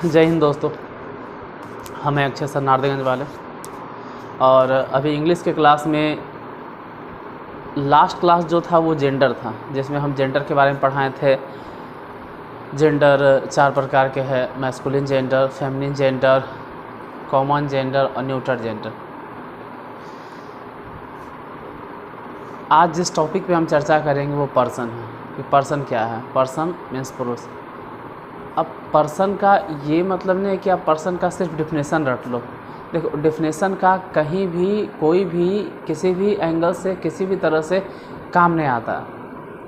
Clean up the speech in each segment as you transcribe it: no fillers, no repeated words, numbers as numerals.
जय हिंद दोस्तों, हम हैं अक्षय सर नारदेगंज वाले। और अभी इंग्लिश के क्लास में लास्ट क्लास जो था वो जेंडर था, जिसमें हम जेंडर के बारे में पढ़ाए थे। जेंडर 4 प्रकार के हैं: masculine gender, feminine gender, common gender और न्यूट्रल जेंडर। आज जिस टॉपिक पे हम चर्चा करेंगे वो पर्सन है कि पर्सन क्या है। पर्सन मीन्स पुरुष। अब पर्सन का ये मतलब नहीं है कि आप पर्सन का सिर्फ डिफिनेशन रट लो। देखो, डिफिनेशन का कहीं भी कोई भी किसी भी एंगल से किसी भी तरह से काम नहीं आता।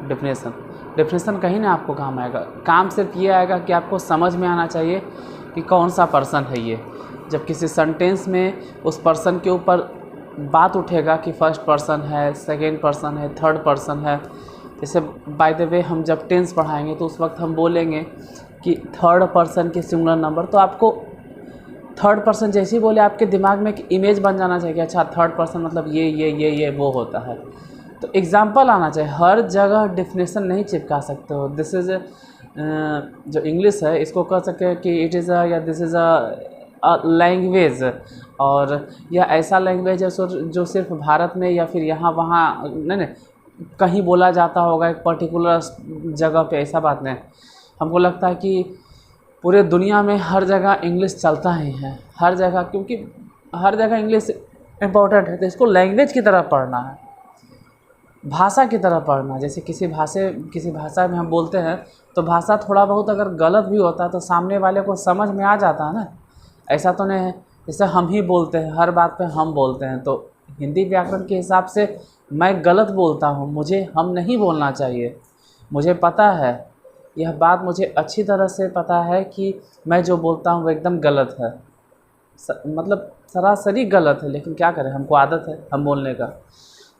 डिफिनेशन कहीं ना आपको काम आएगा। काम सिर्फ ये आएगा कि आपको समझ में आना चाहिए कि कौन सा पर्सन है ये। जब किसी सेंटेंस में उस पर्सन के ऊपर बात उठेगा कि फर्स्ट पर्सन है, सेकेंड पर्सन है, थर्ड पर्सन है। जैसे बाय द वे हम जब टेंस पढ़ाएंगे तो उस वक्त हम बोलेंगे कि थर्ड पर्सन के सिंगुलर नंबर, तो आपको थर्ड पर्सन जैसे ही बोले आपके दिमाग में एक इमेज बन जाना चाहिए कि अच्छा थर्ड पर्सन मतलब ये वो होता है। तो एग्जाम्पल आना चाहिए। हर जगह डिफिनेशन नहीं चिपका सकते हो। दिस इज़ जो इंग्लिश है इसको कह सकते हैं कि इट इज़ या दिस इज़ अ लैंग्वेज, और यह ऐसा लैंग्वेज है जो सिर्फ भारत में या फिर यहाँ वहाँ नहीं कहीं बोला जाता होगा एक पर्टिकुलर जगह पे। ऐसा बात नहीं। हमको लगता है कि पूरे दुनिया में हर जगह इंग्लिश चलता ही है, हर जगह, क्योंकि हर जगह इंग्लिश इम्पोर्टेंट है। तो इसको लैंग्वेज की तरह पढ़ना है, भाषा की तरह पढ़ना। जैसे किसी भाषा में हम बोलते हैं तो भाषा थोड़ा बहुत अगर गलत भी होता है तो सामने वाले को समझ में आ जाता है ना। ऐसा तो नहीं है जैसे हम ही बोलते हैं, हर बात पे हम बोलते हैं। तो हिंदी व्याकरण के हिसाब से मैं गलत बोलता हूँ, मुझे हम नहीं बोलना चाहिए। मुझे पता है, यह बात मुझे अच्छी तरह से पता है कि मैं जो बोलता हूँ वो एकदम गलत है, मतलब सरासरी गलत है, लेकिन क्या करें, हमको आदत है हम बोलने का।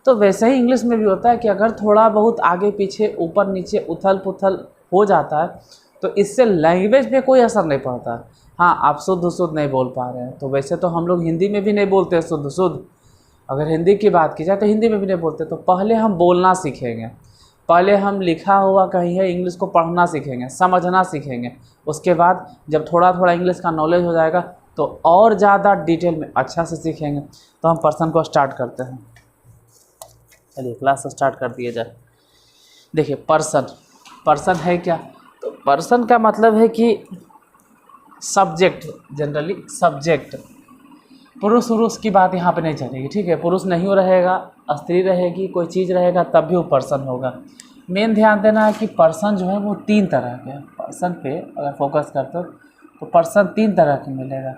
तो वैसे ही इंग्लिश में भी होता है कि अगर थोड़ा बहुत आगे पीछे ऊपर नीचे उथल पुथल हो जाता है तो इससे लैंग्वेज पे कोई असर नहीं पड़ता। हाँ, आप शुद्ध नहीं बोल पा रहे हैं तो वैसे तो हम लोग हिंदी में भी नहीं बोलते शुद्ध। अगर हिंदी की बात की जाए तो हिंदी में भी नहीं बोलते। तो पहले हम बोलना सीखेंगे, पहले हम लिखा हुआ कहीं है इंग्लिश को पढ़ना सीखेंगे, समझना सीखेंगे। उसके बाद जब थोड़ा थोड़ा इंग्लिश का नॉलेज हो जाएगा तो और ज़्यादा डिटेल में अच्छा से सीखेंगे। तो हम पर्सन को स्टार्ट करते हैं। चलिए क्लास स्टार्ट कर दिया जाए। देखिए, पर्सन है क्या? तो पर्सन का मतलब है कि सब्जेक्ट, जनरली सब्जेक्ट। पुरुष की बात यहाँ पे नहीं चलेगी, ठीक है। पुरुष नहीं रहेगा, स्त्री रहेगी, कोई चीज़ रहेगा तब भी वो पर्सन होगा। मेन ध्यान देना है कि पर्सन जो है वो 3 तरह के हैं। पर्सन पे अगर फोकस करते हो तो पर्सन 3 तरह के मिलेगा।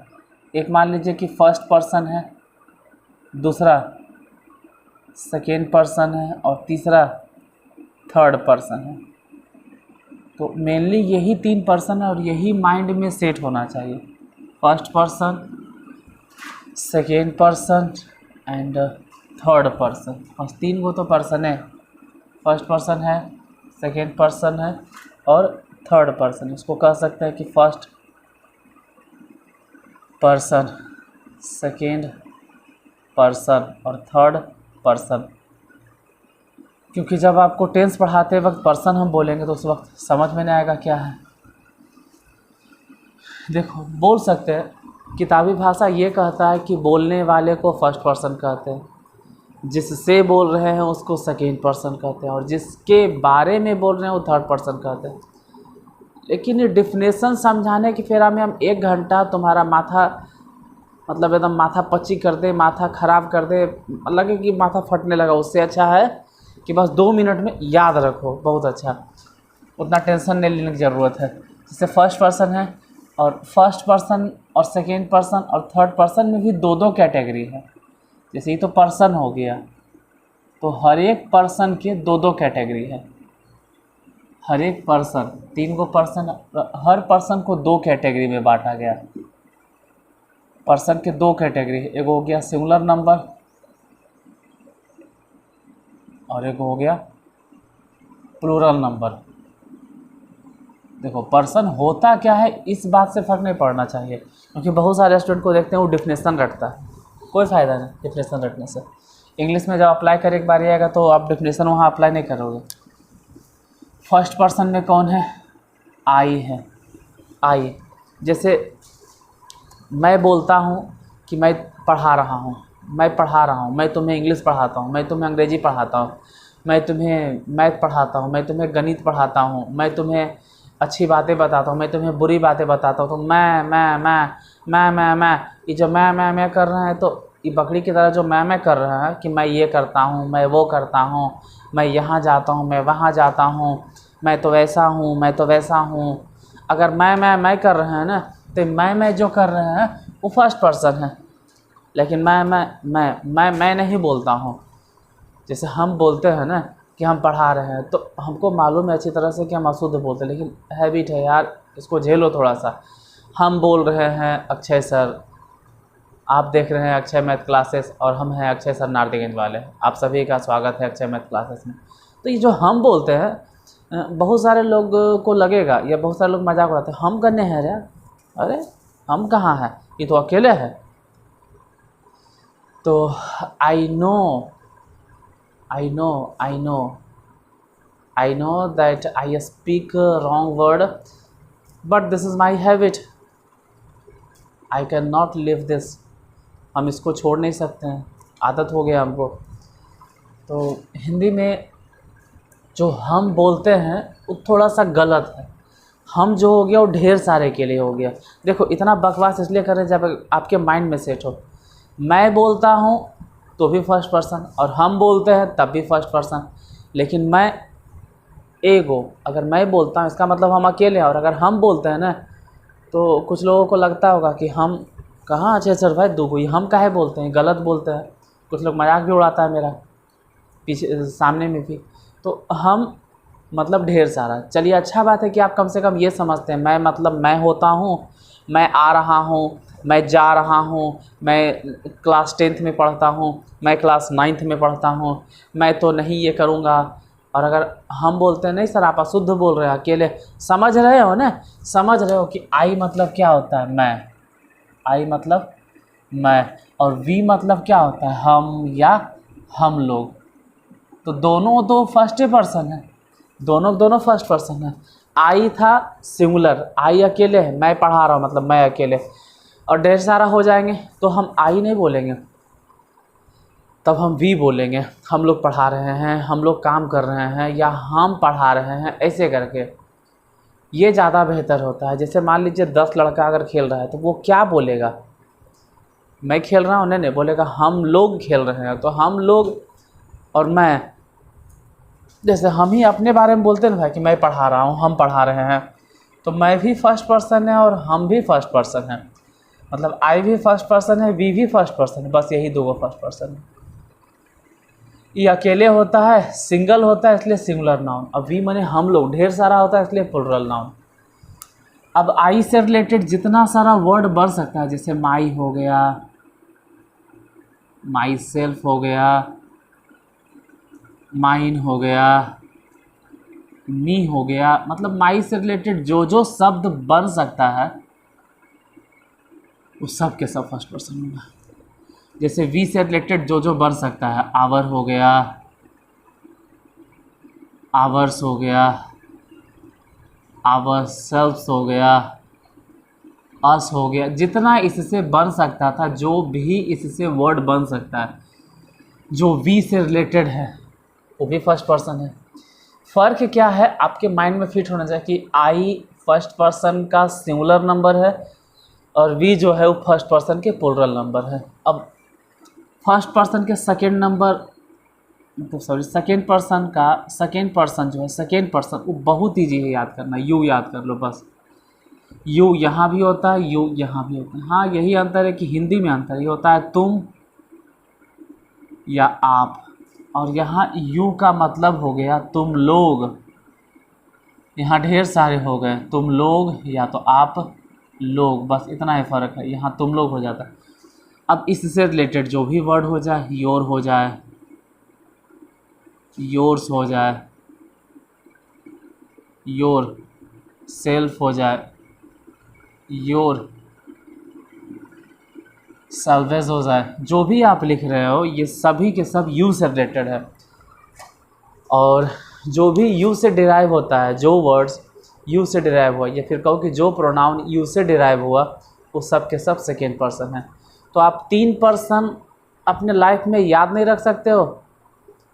एक मान लीजिए कि फर्स्ट पर्सन है, दूसरा सेकेंड पर्सन है और तीसरा थर्ड पर्सन है। तो मेनली यही 3 पर्सन है और यही माइंड में सेट होना चाहिए। First person, second person and third person. और 3 को तो पर्सन है, फर्स्ट पर्सन है, सेकेंड पर्सन है और थर्ड पर्सन। इसको कह सकते हैं कि फर्स्ट पर्सन, सेकेंड पर्सन और थर्ड पर्सन। क्योंकि जब आपको टेंस पढ़ाते वक्त पर्सन हम बोलेंगे तो उस वक्त समझ में नहीं आएगा क्या है। देखो, बोल सकते हैं, किताबी भाषा ये कहता है कि बोलने वाले को फर्स्ट पर्सन कहते हैं, जिससे बोल रहे हैं उसको सेकेंड पर्सन कहते हैं और जिसके बारे में बोल रहे हैं वो थर्ड पर्सन कहते हैं। लेकिन ये डिफिनेशन समझाने की फेरा में हम 1 घंटा तुम्हारा माथा मतलब एकदम माथा पच्ची कर दे, माथा ख़राब कर दे, लगे कि माथा फटने लगा। उससे अच्छा है कि बस 2 मिनट में याद रखो, बहुत अच्छा। उतना टेंशन नहीं लेने की ज़रूरत है। जैसे फर्स्ट पर्सन है और फर्स्ट पर्सन और सेकेंड पर्सन और थर्ड पर्सन में भी 2 कैटेगरी है। जैसे ये तो पर्सन हो गया, तो हर एक पर्सन के 2 कैटेगरी है। हर एक पर्सन, 3 को पर्सन, हर पर्सन को 2 कैटेगरी में बांटा गया। पर्सन के 2 कैटेगरी है, एक हो गया सिंगुलर नंबर और एक हो गया प्लूरल नंबर। देखो, पर्सन होता क्या है इस बात से फ़र्क नहीं पड़ना चाहिए, क्योंकि बहुत सारे स्टूडेंट को देखते हैं वो डिफिनेशन रटता है। कोई फ़ायदा नहीं डिफिनेशन रटने से। इंग्लिश में जब अप्लाई करे एक बार आएगा तो आप डिफिनेशन वहाँ अप्लाई नहीं करोगे। फर्स्ट पर्सन में कौन है? आई है। आई, जैसे मैं बोलता हूँ कि मैं पढ़ा रहा हूँ, मैं पढ़ा रहा हूँ, मैं तुम्हें इंग्लिश पढ़ाता हूँ, मैं तुम्हें अंग्रेज़ी पढ़ाता हूँ, मैं तुम्हें मैथ पढ़ाता हूँ, मैं तुम्हें गणित पढ़ाता हूँ, मैं तुम्हें अच्छी बातें बताता हूँ, मैं तुम्हें बुरी बातें बताता हूँ। तो मैं ये जो मैं कर रहे हैं, तो ये बकरी की तरह जो मैं कर रहा है कि मैं ये करता हूँ, मैं वो करता हूँ, मैं यहाँ जाता हूँ, मैं वहाँ जाता हूँ, मैं तो ऐसा हूँ, मैं तो वैसा हूँ। अगर मैं कर रहे हैं ना, तो मैं जो कर रहे हैं वो फर्स्ट पर्सन है। लेकिन मैं नहीं बोलता हूँ। जैसे हम बोलते हैं ना कि हम पढ़ा रहे हैं, तो हमको मालूम है अच्छी तरह से कि हम अशुद्ध बोलते हैं, लेकिन हैबिट है यार, इसको झेलो थोड़ा सा। हम बोल रहे हैं अक्षय सर, आप देख रहे हैं अक्षय मैथ क्लासेस, और हम हैं अक्षय सर नारदीगंज वाले। आप सभी का स्वागत है अक्षय मैथ क्लासेस में। तो ये जो हम बोलते हैं, बहुत सारे लोग को लगेगा, या बहुत सारे लोग मजाक उड़ाते हैं, हम करने हैं यार। अरे हम कहाँ हैं, ये तो अकेले है। तो I know that I speak wrong word, but this is my habit, I can not live this. हम इसको छोड़ नहीं सकते हैं, आदत हो गया हमको। तो हिंदी में जो हम बोलते हैं वो थोड़ा सा गलत है। हम जो हो गया वो ढेर सारे के लिए हो गया। देखो, इतना बकवास इसलिए कर रहे हैं जब आपके माइंड में सेट हो। मैं बोलता हूँ तो भी फर्स्ट पर्सन, और हम बोलते हैं तब भी फर्स्ट पर्सन। लेकिन मैं एगो, अगर मैं बोलता हूँ इसका मतलब हम अकेले हैं, और अगर हम बोलते हैं ना, तो कुछ लोगों को लगता होगा कि हम कहाँ अच्छे सर भाई दो कोई, हम काहे बोलते हैं, गलत बोलते हैं। कुछ लोग मजाक भी उड़ाता है मेरा पीछे सामने में भी। तो हम मतलब ढेर सारा। चलिए, अच्छा बात है कि आप कम से कम ये समझते हैं। मैं मतलब मैं होता हूँ, मैं आ रहा हूँ, मैं जा रहा हूँ, मैं क्लास 10th में पढ़ता हूँ, मैं क्लास 9th में पढ़ता हूँ, मैं तो नहीं ये करूँगा। और अगर हम बोलते हैं नहीं सर आप अशुद्ध बोल रहे हैं, अकेले, समझ रहे हो ना, समझ रहे हो कि आई मतलब क्या होता है? मैं। आई मतलब मैं, और वी मतलब क्या होता है? हम या हम लोग। तो दोनों दो फर्स्ट पर्सन है, दोनों फर्स्ट पर्सन है। आई था सिंगुलर, आई अकेले है, मैं पढ़ा रहा हूँ मतलब मैं अकेले। और ढेर सारा हो जाएंगे तो हम आई नहीं बोलेंगे, तब हम वी बोलेंगे। हम लोग पढ़ा रहे हैं, हम लोग काम कर रहे हैं, या हम पढ़ा रहे हैं, ऐसे करके ये ज़्यादा बेहतर होता है। जैसे मान लीजिए 10 लड़का अगर खेल रहा है तो वो क्या बोलेगा? मैं खेल रहा हूँ नहीं बोलेगा, हम लोग खेल रहे हैं। तो हम लोग और मैं, जैसे हम ही अपने बारे में बोलते हैं ना भाई कि मैं पढ़ा रहा हूँ, हम पढ़ा रहे हैं, तो मैं भी फर्स्ट पर्सन है और हम भी फर्स्ट पर्सन है। मतलब आई भी फर्स्ट पर्सन है, वी भी फर्स्ट पर्सन है, बस यही दो फर्स्ट पर्सन है। ये अकेले होता है, सिंगल होता है इसलिए सिंगुलर नाउन, अब वी माने हम लोग, ढेर सारा होता है इसलिए प्लुरल नाउन। अब आई से रिलेटेड जितना सारा वर्ड बढ़ सकता है, जैसे माई हो गया, माई सेल्फ हो गया, माइन हो गया, मी हो गया, मतलब माई से रिलेटेड जो जो शब्द बन सकता है वो सब के सब फर्स्ट पर्सन होगा। जैसे वी से रिलेटेड जो जो बन सकता है, आवर हो गया, आवर्स हो गया, आवर सेल्फ्स हो गया, अस हो गया, जितना इससे बन सकता था, जो भी इससे वर्ड बन सकता है जो वी से रिलेटेड है वो भी फर्स्ट पर्सन है। फ़र्क क्या है आपके माइंड में फिट होना चाहिए कि आई फर्स्ट पर्सन का सिंगुलर नंबर है और वी जो है वो फर्स्ट पर्सन के प्लुरल नंबर है। अब फर्स्ट पर्सन के सेकेंड नंबर, तो सॉरी सेकेंड पर्सन का सेकेंड पर्सन जो है, सेकेंड पर्सन वो बहुत ईजी है याद करना। यू याद कर लो बस, यू यहाँ भी होता है, यू यहाँ भी होता है। हाँ, यही अंतर है कि हिंदी में अंतर ये होता है तुम या आप, और यहाँ यू का मतलब हो गया तुम लोग। यहाँ ढेर सारे हो गए, तुम लोग या तो आप लोग, बस इतना ही फ़र्क है, यहाँ तुम लोग हो जाता है। अब इससे रिलेटेड जो भी वर्ड हो जाए, योर हो जाए, योर्स हो जाए, योर सेल्फ हो जाए, योर सल्वेज हो जाए, जो भी आप लिख रहे हो ये सभी के सब यू से रिलेटेड है। और जो भी यू से डिराइव होता है, जो वर्ड्स यू से डिराइव हुआ, या फिर कहो कि जो प्रोनाउन यू से डिराइव हुआ, वो सब के सब सेकेंड पर्सन है। तो आप 3 पर्सन अपने लाइफ में याद नहीं रख सकते हो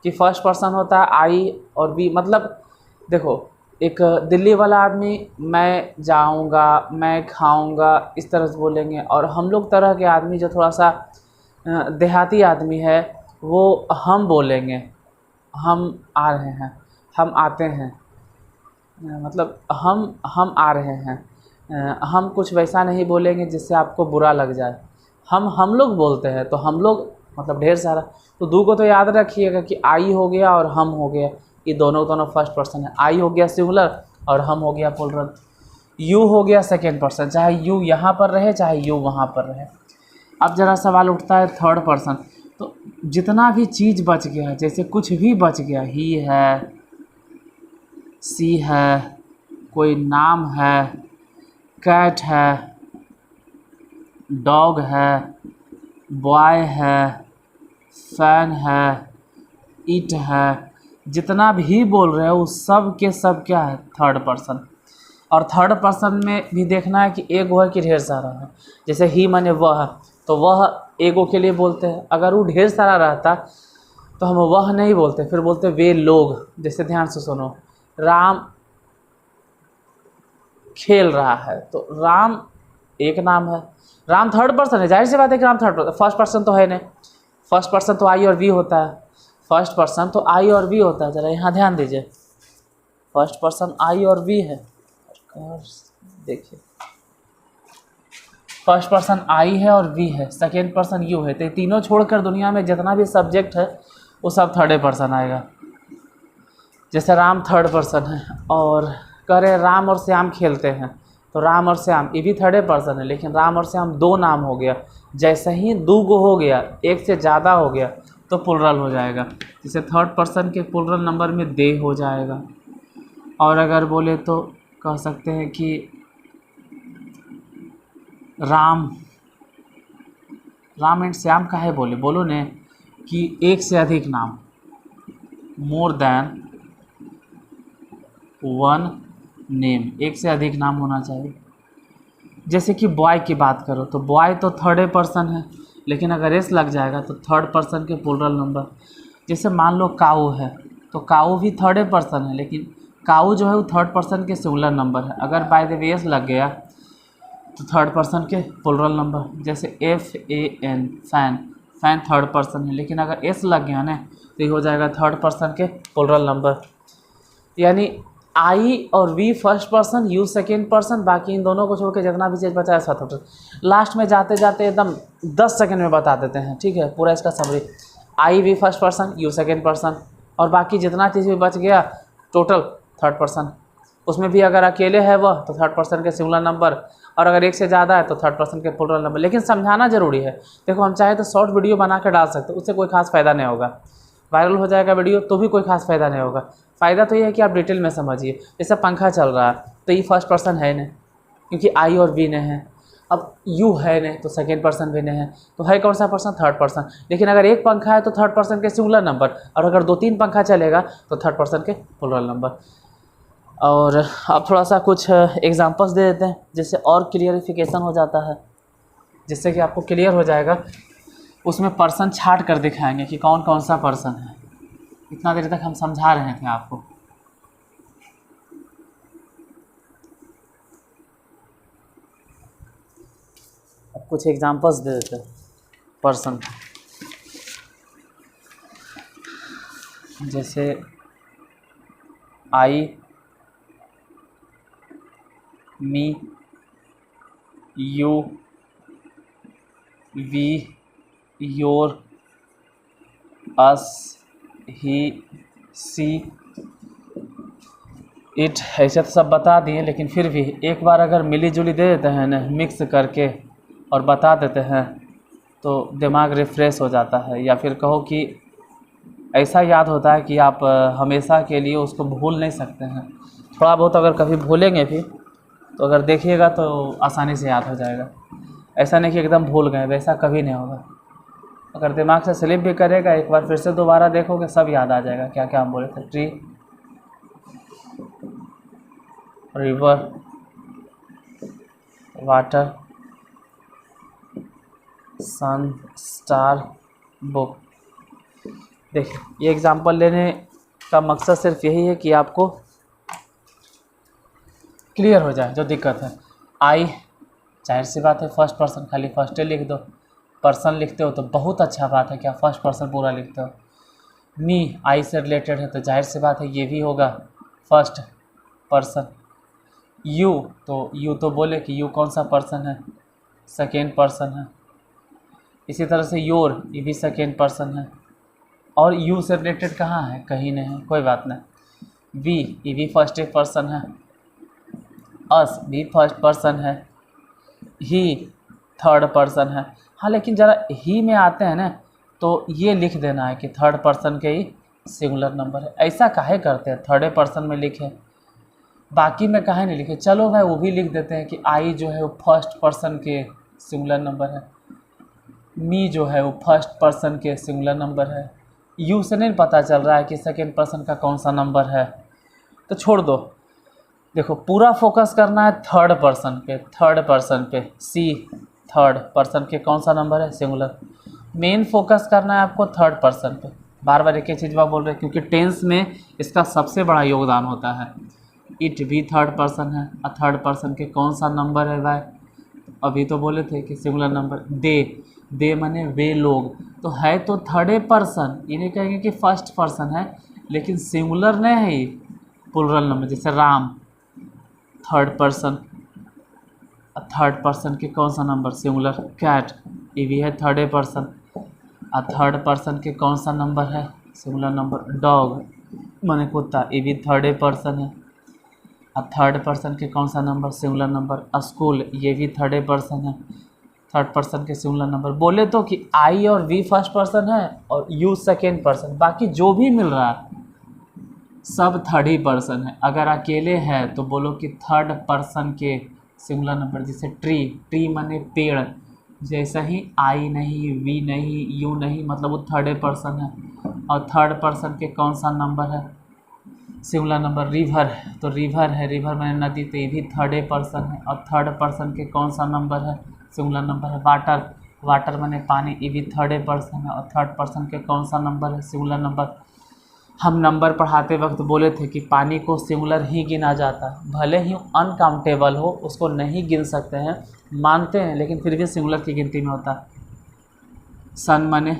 कि फर्स्ट पर्सन होता है आई और वी। मतलब देखो, एक दिल्ली वाला आदमी मैं जाऊंगा, मैं खाऊंगा, इस तरह से बोलेंगे, और हम लोग तरह के आदमी जो थोड़ा सा देहाती आदमी है, वो हम बोलेंगे, हम आ रहे हैं, हम आते हैं, मतलब हम आ रहे हैं। हम कुछ वैसा नहीं बोलेंगे जिससे आपको बुरा लग जाए। हम लोग बोलते हैं, तो हम लोग मतलब ढेर सारा। तो दो को तो याद रखिएगा कि आई हो गया और हम हो गया, ये दोनों फर्स्ट पर्सन है। आई हो गया सिंगुलर और हम हो गया प्लूरल। यू हो गया सेकेंड पर्सन, चाहे यू यहाँ पर रहे चाहे यू वहाँ पर रहे। अब ज़रा सवाल उठता है थर्ड पर्सन। तो जितना भी चीज़ बच गया, जैसे कुछ भी बच गया, ही है, सी है, कोई नाम है, कैट है, डॉग है, बॉय है, फैन है, इट है, जितना भी बोल रहे हो उस सब के सब क्या है, थर्ड पर्सन। और थर्ड पर्सन में भी देखना है कि एगो है कि ढेर सारा है। जैसे ही माने वह, तो वह एगो के लिए बोलते हैं। अगर वो ढेर सारा रहता तो हम वह नहीं बोलते, फिर बोलते वे लोग। जैसे ध्यान से सुनो, राम खेल रहा है, तो राम एक नाम है, राम थर्ड पर्सन है, जाहिर सी बात है कि Ram third person. First person तो है नहीं, फर्स्ट पर्सन तो आई और वी होता है, फर्स्ट पर्सन तो आई और वी होता है। ज़रा यहाँ ध्यान दीजिए, फर्स्ट पर्सन आई और वी है। देखिए, फर्स्ट पर्सन आई है और वी है, सेकेंड पर्सन यू है। तो तीनों छोड़कर दुनिया में जितना भी सब्जेक्ट है वो सब थर्ड पर्सन आएगा। जैसे राम थर्ड पर्सन है, और कह रहे राम और श्याम खेलते हैं, तो राम और श्याम ये भी थर्ड पर्सन है, लेकिन राम और श्याम दो नाम हो गया। जैसे ही दो गो हो गया, एक से ज़्यादा हो गया, तो प्लुरल हो जाएगा। जैसे थर्ड पर्सन के प्लुरल नंबर में दे हो जाएगा। और अगर बोले तो कह सकते हैं कि राम एंड श्याम का है, बोलो ने कि एक से अधिक नाम, मोर देन वन नेम, एक से अधिक नाम होना चाहिए। जैसे कि बॉय की बात करो, तो बॉय तो थर्ड पर्सन है, लेकिन अगर एस लग जाएगा तो थर्ड पर्सन के प्लुरल नंबर। जैसे मान लो काऊ है, तो काऊ भी थर्ड पर्सन है, लेकिन काऊ जो है वो थर्ड पर्सन के सिंगुलर नंबर है। अगर बाय द वे एस लग गया तो थर्ड पर्सन के प्लुरल नंबर। जैसे FAN फैन थर्ड पर्सन है, लेकिन अगर एस लग गया ना तो ये हो जाएगा थर्ड पर्सन के प्लुरल नंबर। यानी आई और we first person, you second person, बाकी इन दोनों को छोड़ के जितना भी चीज़ बचा है थर्ड पर्सन। लास्ट में जाते जाते एकदम 10 सेकंड में बता देते हैं, ठीक है, पूरा इसका summary. I we first person, you second person, और बाकी जितना चीज़ भी बच गया टोटल थर्ड पर्सन। उसमें भी अगर अकेले है वह तो थर्ड पर्सन के सिंगुलर नंबर, और अगर एक से ज़्यादा है तो थर्ड पर्सन के प्लुरल नंबर। लेकिन समझाना जरूरी है। देखो, हम चाहे तो शॉर्ट वीडियो बना कर डाल सकते, उससे कोई खास फ़ायदा नहीं होगा। वायरल हो जाएगा वीडियो तो भी कोई खास फ़ायदा नहीं होगा। फ़ायदा तो ये है कि आप डिटेल में समझिए। जैसे पंखा चल रहा है तो ये फर्स्ट पर्सन है नहीं, क्योंकि आई और वी ने है। अब यू है नहीं तो सेकेंड पर्सन भी नहीं है, तो है कौन सा पर्सन, थर्ड पर्सन। लेकिन अगर एक पंखा है तो थर्ड पर्सन के सिंगुलर नंबर, और अगर 2-3 पंखा चलेगा तो थर्ड पर्सन के प्लुरल नंबर। और अब थोड़ा सा कुछ एग्जांपल्स दे देते हैं, जिससे और क्लियरिफिकेशन हो जाता है, जिससे कि आपको क्लियर हो जाएगा। उसमें पर्सन छाट कर दिखाएंगे कि कौन कौन सा पर्सन है। इतना देर तक हम समझा रहे थे आपको। अब कुछ एग्जांपल्स दे देते हैं पर्सन। जैसे I, me, you, we, your, us, he, she, it, ऐसे तो सब बता दिए, लेकिन फिर भी एक बार अगर मिली जुली दे देते हैं ना, मिक्स करके और बता देते हैं तो दिमाग रिफ़्रेश हो जाता है। या फिर कहो कि ऐसा याद होता है कि आप हमेशा के लिए उसको भूल नहीं सकते हैं। थोड़ा बहुत अगर कभी भूलेंगे भी तो अगर देखिएगा तो आसानी से याद हो जाएगा। ऐसा नहीं कि एकदम भूल गए, वैसा कभी नहीं होगा। अगर दिमाग से स्लिप भी करेगा, एक बार फिर से दोबारा देखोगे, सब याद आ जाएगा क्या क्या हम बोले थे। ट्री, रिवर, वाटर, सन, स्टार, बुक। देखिए, ये एग्जाम्पल लेने का मकसद सिर्फ यही है कि आपको क्लियर हो जाए जो दिक्कत है। आई, जाहिर सी बात है फर्स्ट पर्सन, खाली फर्स्ट लिख दो। पर्सन लिखते हो तो बहुत अच्छा बात है, क्या फर्स्ट पर्सन पूरा लिखते हो। मी, आई से रिलेटेड है तो जाहिर सी बात है ये भी होगा फर्स्ट पर्सन। यू, तो यू तो बोले कि यू कौन सा पर्सन है, सेकेंड पर्सन है। इसी तरह से योर, ये भी सेकेंड पर्सन है। और यू से रिलेटेड कहाँ है, कहीं नहीं है, कोई बात नहीं। वी, ये भी फर्स्ट पर्सन है। अस भी फर्स्ट पर्सन है। ही थर्ड पर्सन है। हाँ, लेकिन ज़रा ही में आते हैं ना तो ये लिख देना है कि थर्ड पर्सन के ही सिंगुलर नंबर है। ऐसा काहे करते हैं, थर्ड पर्सन में लिखे, बाकी में काहे नहीं लिखे। चलो भाई वो भी लिख देते हैं कि आई जो है वो फर्स्ट पर्सन के सिंगुलर नंबर है। मी जो है वो फर्स्ट पर्सन के सिंगुलर नंबर है। यू से नहीं पता चल रहा है कि सेकेंड पर्सन का कौन सा नंबर है, तो छोड़ दो। देखो, पूरा फोकस करना है थर्ड पर्सन पे, थर्ड पर्सन पे। सी, थर्ड पर्सन के कौन सा नंबर है, सिंगुलर। मेन फोकस करना है आपको थर्ड पर्सन पे। बार बार एक ही चीज़ बोल रहे हैं क्योंकि टेंस में इसका सबसे बड़ा योगदान होता है। इट भी थर्ड पर्सन है, और थर्ड पर्सन के कौन सा नंबर है भाई, अभी तो बोले थे कि सिंगुलर नंबर। दे माने वे लोग, तो है तो थर्ड पर्सन, इन्हें कहेंगे कि फर्स्ट पर्सन है, लेकिन सिंगुलर नहीं है, प्लुरल नंबर। जैसे Ram, third person, third person के कौन सा नंबर, सिंगुलर। कैट, ये भी है थर्ड पर्सन, और थर्ड पर्सन के कौन सा नंबर है, सिंगुलर नंबर। डॉग माने कुत्ता, ये भी थर्ड पर्सन है, और थर्ड पर्सन के कौन सा नंबर, सिंगुलर नंबर। स्कूल, ये भी थर्ड पर्सन है, थर्ड पर्सन के सिंगुलर नंबर। बोले तो कि आई और वी फर्स्ट पर्सन है और यू सेकेंड पर्सन, बाकी जो भी मिल रहा है सब थर्ड ही पर्सन है। अगर अकेले है तो बोलो कि थर्ड पर्सन के सिंगुलर नंबर। जैसे ट्री, ट्री माने पेड़, जैसा ही आई नहीं, वी नहीं, यू नहीं, मतलब वो थर्ड पर्सन है, और थर्ड पर्सन के कौन सा नंबर है, सिंगुलर नंबर। रिवर, तो रिवर है, रिवर माने नदी, तो ये भी थर्ड पर्सन है, और थर्ड पर्सन के कौन सा नंबर है, सिंगुलर नंबर है। वाटर, वाटर माने पानी, ये भी थर्ड पर्सन है, और थर्ड पर्सन के कौन सा नंबर है, सिंगुलर नंबर। हम नंबर पढ़ाते वक्त बोले थे कि पानी को सिंगुलर ही गिना जाता है, भले ही अनकाउंटेबल हो, उसको नहीं गिन सकते हैं, मानते हैं, लेकिन फिर भी सिंगुलर की गिनती में होता है। सन माने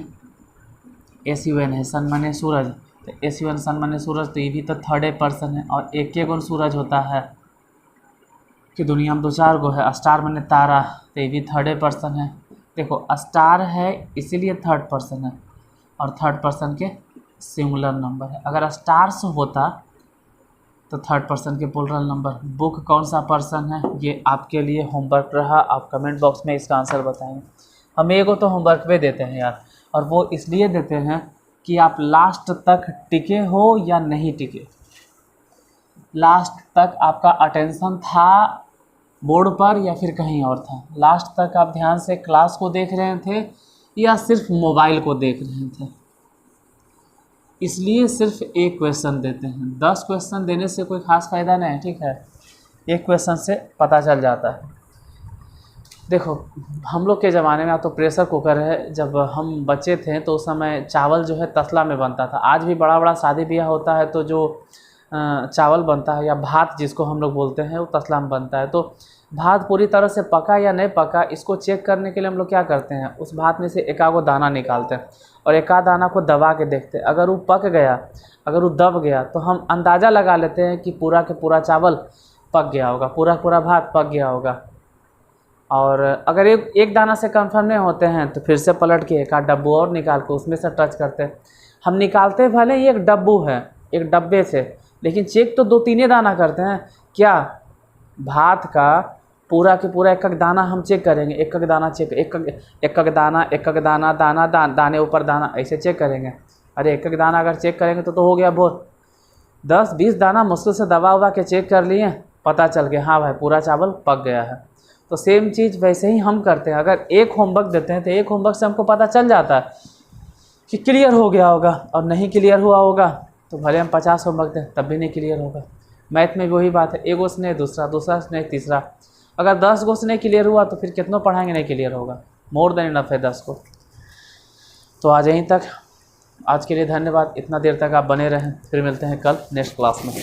SUN है, सन माने सूरज, तो SUN सन माने सूरज, तो ये भी तो थर्ड पर्सन है। और एक गुण सूरज होता है कि दुनिया में 2-4 गो है। स्टार माने तारा, तो ये भी थर्ड पर्सन है। देखो, स्टार है इसीलिए थर्ड पर्सन है, और थर्ड पर्सन के सिंगुलर नंबर है। अगर स्टार्स होता तो थर्ड पर्सन के प्लुरल नंबर। बुक कौन सा पर्सन है, ये आपके लिए होमवर्क रहा, आप कमेंट बॉक्स में इसका आंसर बताएंगे। हम एगो तो होमवर्क पे देते हैं यार, और वो इसलिए देते हैं कि आप लास्ट तक टिके हो या नहीं टिके, लास्ट तक आपका अटेंशन था बोर्ड पर या फिर कहीं और था, लास्ट तक आप ध्यान से क्लास को देख रहे थे या सिर्फ मोबाइल को देख रहे थे। इसलिए सिर्फ एक क्वेश्चन देते हैं, 10 क्वेश्चन देने से कोई ख़ास फ़ायदा नहीं है, ठीक है। एक क्वेश्चन से पता चल जाता है। देखो, हम लोग के ज़माने में तो प्रेशर कुकर है, जब हम बच्चे थे तो उस समय चावल जो है तसला में बनता था। आज भी बड़ा बड़ा शादी ब्याह होता है तो जो चावल बनता है या भात जिसको हम लोग बोलते हैं वो तसला में बनता है। तो भात पूरी तरह से पका या नहीं पका, इसको चेक करने के लिए हम लोग क्या करते हैं, उस भात में से एक आध दाना निकालते हैं और एक आध दाना को दबा के देखते हैं। अगर वो पक गया, अगर वो दब गया तो हम अंदाज़ा लगा लेते हैं कि पूरा के पूरा चावल पक गया होगा, पूरा पूरा भात पक गया होगा। और अगर एक दाना से कंफर्म नहीं होते हैं तो फिर से पलट के एक आध डब्बू और निकाल के उसमें से टच करते हैं। हम निकालते भले ही एक डब्बू है, एक डब्बे से, लेकिन चेक तो 2-3 दाना करते हैं। क्या भात का पूरा के पूरा एक दाना हम चेक करेंगे, एक दाना चेक, एक दाना दाना दाने ऊपर दाना, ऐसे चेक करेंगे। अरे एक दाना अगर चेक करेंगे तो हो गया बोर। 10-20 दाना मुश्किल से दबा उबा के चेक कर लिए, पता चल गया हाँ भाई पूरा चावल पक गया है। तो सेम चीज़ वैसे ही हम करते हैं। अगर एक होमवर्क देते हैं तो एक होमवर्क से हमको पता चल जाता है कि क्लियर हो गया होगा, और नहीं क्लियर हुआ होगा तो भले हम 50 होमवर्क दें तब भी नहीं क्लियर होगा। मैथ में भी वही बात है, एक गो से नहीं दूसरा, दूसरा से नहीं तीसरा, अगर 10 गो से नहीं क्लियर हुआ तो फिर कितनों पढ़ाएंगे नहीं क्लियर होगा। मोर देन इनफ है 10 को। तो आज यहीं तक, आज के लिए धन्यवाद। इतना देर तक आप बने रहें, फिर मिलते हैं कल नेक्स्ट क्लास में।